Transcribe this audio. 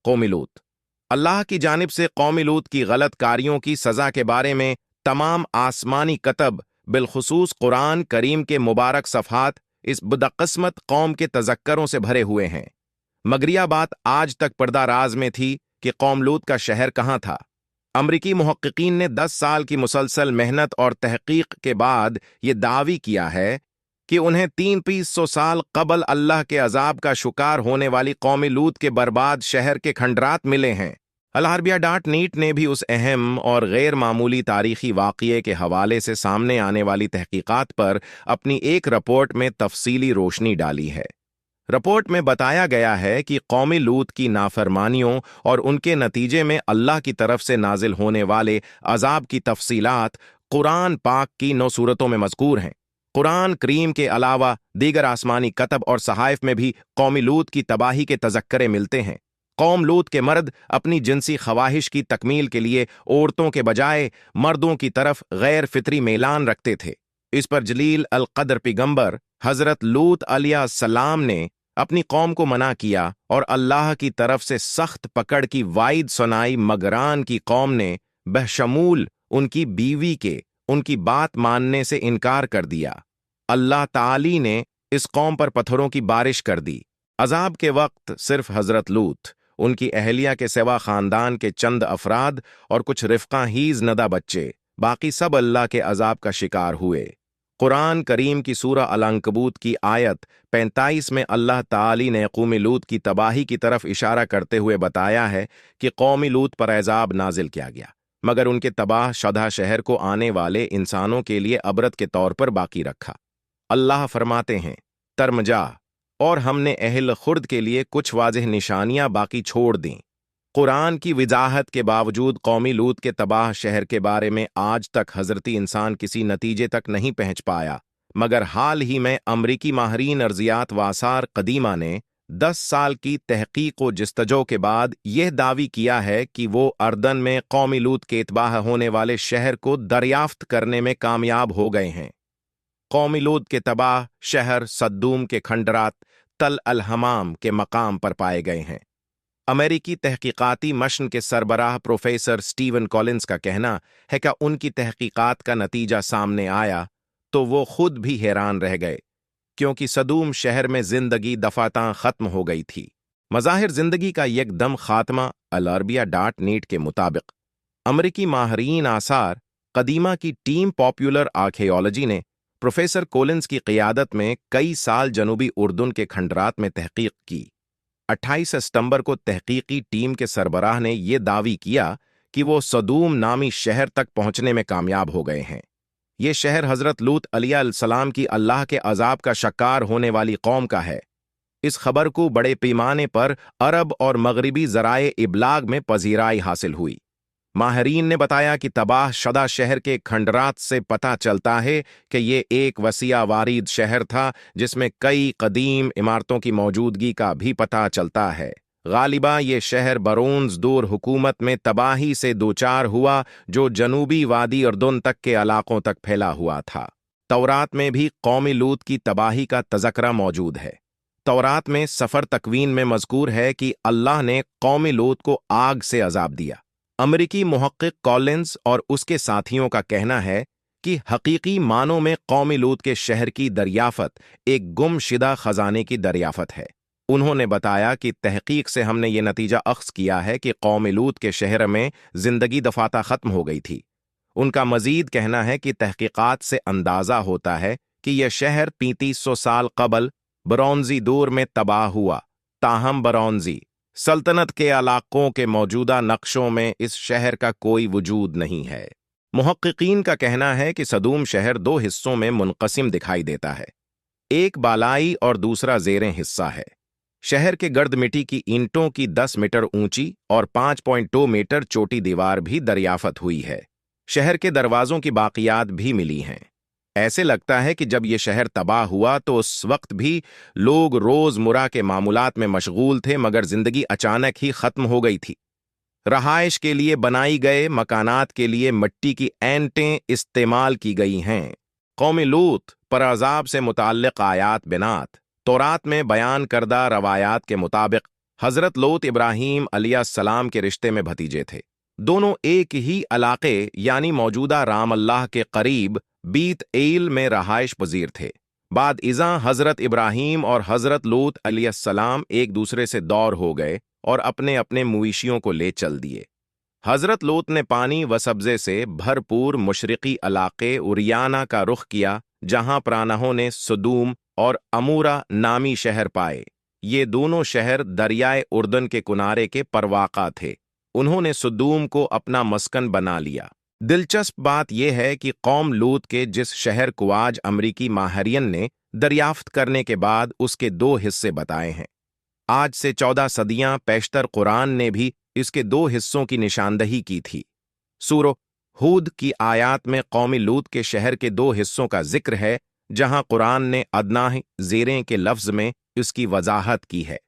قوم लूत। अल्लाह की जानिब से कौम लूत की गलत कारियों की सज़ा के बारे में तमाम आसमानी कतब बिलखुसूस कुरान करीम के मुबारक सफ़हात इस बदकिस्मत कौम के तज़क्करों से भरे हुए हैं। मगर यह बात आज तक पर्दा राज में थी कि कौम लूत का शहर कहाँ था। अमरीकी मुहक्किकीन ने 10 साल की मुसलसल मेहनत और तहकीक के बाद ये दावी किया है कि उन्हें 300 साल कबल अल्लाह के अजाब का शिकार होने वाली कौम लूत के बर्बाद शहर के खंडरात मिले हैं। अल-अरबिया.नीट ने भी उस अहम और गैर मामूली तारीखी वाक़ये के हवाले से सामने आने वाली तहकीकात पर अपनी एक रिपोर्ट में तफसीली रोशनी डाली है। रिपोर्ट में बताया गया है कि कौम लूत की नाफरमानियों और उनके नतीजे में अल्लाह की तरफ से नाजिल होने वाले अजाब की तफसीलात कुरान पाक की 9 सूरतों में मज़कूर हैं। कुरान करीम के अलावा दीगर आसमानी कतब और सहाइफ में भी कौम लूत की तबाही के तज़क्करे मिलते हैं। कौम लूत के मर्द अपनी जिनसी ख्वाहिश की तकमील के लिए औरतों के बजाय मर्दों की तरफ गैर फितरी मेलान रखते थे। इस पर जलील अल कद्र पैगंबर हजरत लूत अलैहिस्सलाम ने अपनी कौम को मना किया और अल्लाह की तरफ से सख्त पकड़ की वाइद सुनाई, मगरान की कौम ने बशमूल उनकी बीवी के उनकी बात मानने से इनकार कर दिया। अल्लाह ताली ने इस कौम पर पत्थरों की बारिश कर दी। अजाब के वक्त सिर्फ हजरत लूत, उनकी अहलिया के सिवा खानदान के चंद अफराद और कुछ रिफ्का हीज नदा बच्चे, बाकी सब अल्लाह के अजाब का शिकार हुए। कुरान करीम की सूरह अल-अंकबूत की आयत 45 में अल्लाह ताली ने कौम लूत की तबाही की तरफ इशारा करते हुए बताया है कि कौम लूत पर अजाब नाजिल किया गया, मगर उनके तबाह शुदा शहर को आने वाले इंसानों के लिए अबरत के तौर पर बाकी रखा। अल्लाह फरमाते हैं, तरमजा, और हमने अहल खुर्द के लिए कुछ वाज़ेह निशानियां बाकी छोड़ दीं। कुरान की वजाहत के बावजूद कौमी लूत के तबाह शहर के बारे में आज तक हजरती इंसान किसी नतीजे तक नहीं पहुंच पाया, मगर हाल ही में अमरीकी माहरीन अर्जियात व आसार कदीमा ने 10 साल की तहकीक व जस्तजो के बाद यह दावी किया है कि वो अर्दन में कौमी लूत के तबाह होने वाले शहर को दरियाफ्त करने में कामयाब हो गए हैं। कौमी लूत के तबाह शहर सद्दूम के खंडरात तल अल हमाम के मकाम पर पाए गए हैं। अमेरिकी तहकीकाती मशन के सरबराह प्रोफेसर स्टीवन कॉलिंस का कहना है कि उनकी तहकीकात का नतीजा सामने आया तो वो खुद भी हैरान रह गए, क्योंकि सदूम शहर में जिंदगी दफातां खत्म हो गई थी। मज़ाहिर जिंदगी का एकदम खात्मा। अल-अरबिया.नीट के मुताबिक अमरीकी माहरीन आसार कदीमा की टीम पॉपुलर आर्कियोलॉजी ने प्रोफेसर कोलिंस की क़ियादत में कई साल जनूबी उर्दून के खंडरात में तहकीक की। 28 सितंबर को तहकीकी टीम के सरबराह ने यह दावी किया कि वो सदूम नामी शहर तक पहुंचने में कामयाब हो गए हैं। ये शहर हजरत लूत अलैहिस्सलाम की अल्लाह के अजाब का शिकार होने वाली कौम का है। इस खबर को बड़े पैमाने पर अरब और मगरिबी ज़राए इबलाग में पजीराई हासिल हुई। माहरीन ने बताया कि तबाह शुदा शहर के खंडरात से पता चलता है कि ये एक वसिया वारिद शहर था, जिसमें कई कदीम इमारतों की मौजूदगी का भी पता चलता है। गालिबा ये शहर बरोन्स दूर हुकूमत में तबाही से दोचार हुआ, जो जनूबी वादी उर्दुन तक के इलाकों तक फैला हुआ था। तौरात में भी कौम लूत की तबाही का तज़करा मौजूद है। तौरात में सफ़र तकवीन में मज़कूर है कि अल्लाह ने कौम लूत को आग से अजाब दिया। अमरीकी मुहक्किक कॉलिंस और उसके साथियों का कहना है कि हकीकी मानों में कौम लूत के शहर की दरियाफत एक गुमशुदा खजाने की दरियाफत है। उन्होंने बताया कि तहकीक से हमने ये नतीजा अख्ज़ किया है कि कौम लूत के शहर में जिंदगी दफाता ख़त्म हो गई थी। उनका मजीद कहना है कि तहकीकात से अंदाज़ा होता है कि यह शहर 3500 साल कबल ब्रॉन्जी दौर में तबाह हुआ। ताहम ब्रॉन्जी सल्तनत के इलाकों के मौजूदा नक्शों में इस शहर का कोई वजूद नहीं है। मुहक्किकीन का कहना है कि सदूम शहर 2 हिस्सों में मुनक़सिम दिखाई देता है, एक बालाई और दूसरा ज़ेरें हिस्सा है। शहर के गर्द मिट्टी की ईंटों की 10 मीटर ऊंची और 5.2 मीटर चोटी दीवार भी दरियाफत हुई है। शहर के दरवाजों की बाकियात भी मिली हैं। ऐसे लगता है कि जब यह शहर तबाह हुआ तो उस वक्त भी लोग रोज़मर्रा के मामूलात में मशगूल थे, मगर जिंदगी अचानक ही खत्म हो गई थी। रहाइश के लिए बनाई गए मकानात के लिए मिट्टी की ऐंटें इस्तेमाल की गई हैं। कौम लूत पर अजाब से मुताल्लिक़ आयात बिनात तौरात में बयान करदा रवायात के मुताबिक हज़रत लोत इब्राहीम अलैहिस्सलाम के रिश्ते में भतीजे थे। दोनों एक ही इलाके यानी मौजूदा राम अल्लाह के करीब बीत एल में रहाइश पजीर थे। बाद इज़ा हज़रत इब्राहीम और हज़रत लोत अलैहिस्सलाम एक दूसरे से दौर हो गए और अपने अपने मवेशियों को ले चल दिए। हज़रत लोत ने पानी व सब्ज़े से भरपूर मशरिकी इलाके उरियाना का रुख किया, जहां प्रानहों ने सदूम और अमूरा नामी शहर पाए। ये दोनों शहर दरियाए उर्दन के किनारे के परवाक़ा थे। उन्होंने सदूम को अपना मस्कन बना लिया। दिलचस्प बात यह है कि कौम लूत के जिस शहर को आज अमरीकी माहरियन ने दरियाफ्त करने के बाद उसके 2 हिस्से बताए हैं। आज से 14 सदियां पेशतर कुरान ने भी इसके 2 हिस्सों की निशानदही की थी। सूरह हूद की आयात में कौमी लूत के शहर के 2 हिस्सों का जिक्र है, जहां कुरान ने अदनाह ज़ेरें के लफ्ज़ में इसकी वजाहत की है।